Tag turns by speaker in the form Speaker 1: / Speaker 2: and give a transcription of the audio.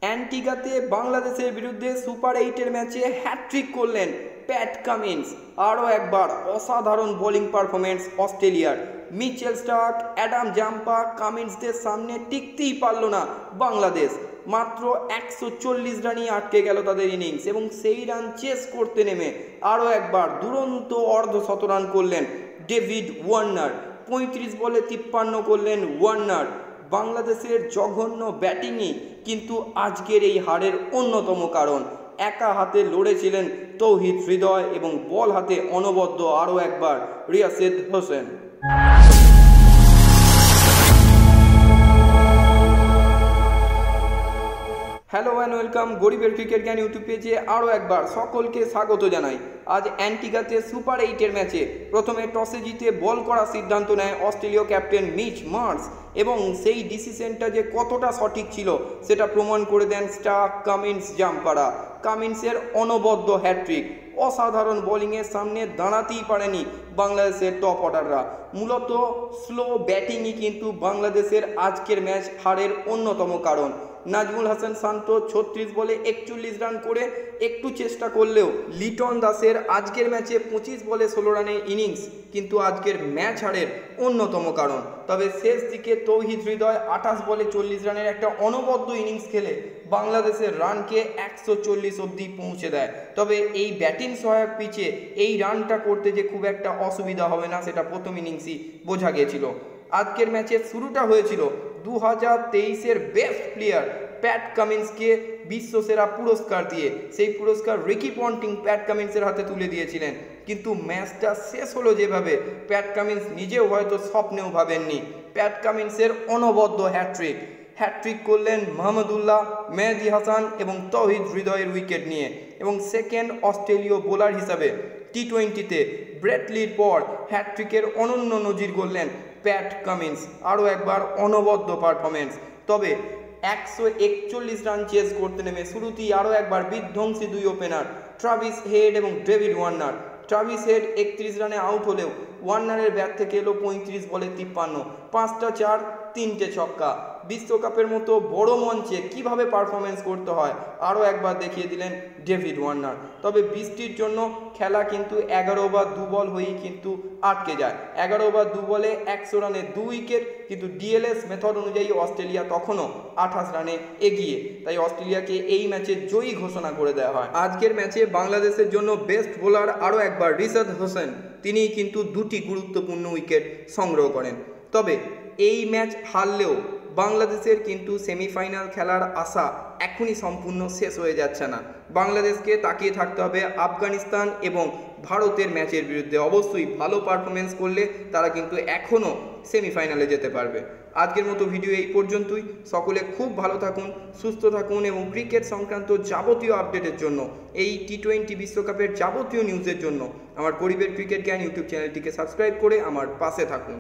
Speaker 1: অ্যান্টিগাতে বাংলাদেশের বিরুদ্ধে সুপার 8-এর ম্যাচে হ্যাট্রিক করলেন প্যাট কামিন্স। আরও একবার অসাধারণ বোলিং পারফরমেন্স অস্ট্রেলিয়ার। মিচেল স্টার্ক, অ্যাডাম জাম্পা, কামিন্সদের সামনে টিকতেই পারল না বাংলাদেশ। মাত্র 140 রানই আটকে গেল তাদের ইনিংস এবং সেই রান চেস করতে নেমে আরও একবার দুরন্ত অর্ধশতরান করলেন ডেভিড ওয়ার্নার। 35 বলে 53 করলেন ওয়ার্নার। বাংলাদেশের জঘন্য ব্যাটিংই কিন্তু আজকের এই হারের অন্যতম কারণ। একা হাতে লড়েছিলেন তৌহিদ হৃদয় এবং বল হাতে অনবদ্য আরও একবার রিয়াসেদ হোসেন। হ্যালো অ্যান্ড ওয়েলকাম গরিবের ক্রিকেট জ্ঞান ইউটিউব পেজে আরও একবার সকলকে স্বাগত জানাই। আজ অ্যান্টিগাতে সুপার 8-এর ম্যাচে প্রথমে টসে জিতে বল করার সিদ্ধান্ত নেয় অস্ট্রেলীয় ক্যাপ্টেন মিচ মার্শ এবং সেই ডিসিশনটা যে কতটা সঠিক ছিল সেটা প্রমাণ করে দেন স্টার্ক, কামিন্স, জাম্পারা। কামিন্সের অনবদ্য হ্যাট্রিক, অসাধারণ বোলিংয়ের সামনে দাঁড়াতেই পারেনি বাংলাদেশের টপ অর্ডাররা। মূলত স্লো ব্যাটিংই কিন্তু বাংলাদেশের আজকের ম্যাচ হারের অন্যতম কারণ। নাজমুল হাসান শান্ত 36 বলে 41 রান করে একটু চেষ্টা করলেও লিটন দাসের আজকের ম্যাচে 25 বলে 16 রানের ইনিংস কিন্তু আজকের ম্যাচ হারের অন্যতম কারণ। তবে শেষ দিকে তৌহিদ হৃদয় 28 বলে 40 রানের একটা অনবদ্য ইনিংস খেলে বাংলাদেশের রানকে 140 অবধি পৌঁছে দেয়। তবে এই ব্যাটিং সহায়ক পিচে এই রানটা করতে যে খুব একটা অসুবিধা হবে না সেটা প্রথম ইনিংসই বোঝা গিয়েছিল। আজকের ম্যাচের শুরুটা হয়েছিল 2023-এর বেস্ট প্লেয়ার প্যাট কামিন্সকে বিশ্বসেরা পুরস্কার দিয়ে। সেই পুরস্কার রিকি পন্টিং প্যাট কামিন্সের হাতে তুলে দিয়েছিলেন, কিন্তু ম্যাচটা শেষ হলো যেভাবে প্যাট কামিন্স নিজেও হয়তো স্বপ্নেও ভাবেননি। প্যাট কামিন্সের অনবদ্য হ্যাট্রিক করলেন মাহমুদুল্লাহ, মেহেদী হাসান এবং তৌহিদ হৃদয়ের উইকেট নিয়ে এবং সেকেন্ড অস্ট্রেলীয় বোলার হিসাবে টি20-তে ব্রেটলির পর হ্যাট্রিকের অনন্য নজির গড়লেন প্যাট কামিন্স। আরও একবার অনবদ্য পারফরমেন্স। তবে 141 রান চেস করতে নেমে শুরুতেই আরও একবার বিধ্বংসী দুই ওপেনার ট্রাভিস হেড এবং ডেভিড ওয়ার্নার। ট্রাভিস হেড 31 রানে আউট হলেও ওয়ার্নারের ব্যাট থেকে এলো 35 বলে 53, 5টা 4, 3টে ছক্কা। বিশ্বকাপের মতো বড় মঞ্চে কিভাবে পারফরমেন্স করতে হয় আরও একবার দেখিয়ে দিলেন ডেভিড ওয়ার্নার। তবে বৃষ্টির জন্য খেলা কিন্তু 11 ওভার 2 বল হয়েই কিন্তু আটকে যায়। 11 ওভার 2 বলে 100 রানে 2 উইকেট, কিন্তু ডিএলএস মেথড অনুযায়ী অস্ট্রেলিয়া তখনও 28 রানে এগিয়ে, তাই অস্ট্রেলিয়াকে এই ম্যাচে জয়ী ঘোষণা করে দেওয়া হয়। আজকের ম্যাচে বাংলাদেশের জন্য বেস্ট বোলার আরও একবার রিয়াসেদ হোসেন, তিনিই কিন্তু 2টি গুরুত্বপূর্ণ উইকেট সংগ্রহ করেন। তবে এই ম্যাচ হারলেও বাংলাদেশের কিন্তু সেমিফাইনাল খেলার আশা এখনই সম্পূর্ণ শেষ হয়ে যাচ্ছে না। বাংলাদেশকে তাকিয়ে থাকতে হবে আফগানিস্তান এবং ভারতের ম্যাচের বিরুদ্ধে। অবশ্যই ভালো পারফরমেন্স করলে তারা কিন্তু এখনও সেমিফাইনালে যেতে পারবে। আজকের মতো ভিডিও এই পর্যন্তই। সকলে খুব ভালো থাকুন, সুস্থ থাকুন এবং ক্রিকেট সংক্রান্ত যাবতীয় আপডেটের জন্য, এই টি20 বিশ্বকাপের যাবতীয় নিউজের জন্য আমার গরিবের ক্রিকেট জ্ঞান ইউটিউব চ্যানেলটিকে সাবস্ক্রাইব করে আমার পাশে থাকুন।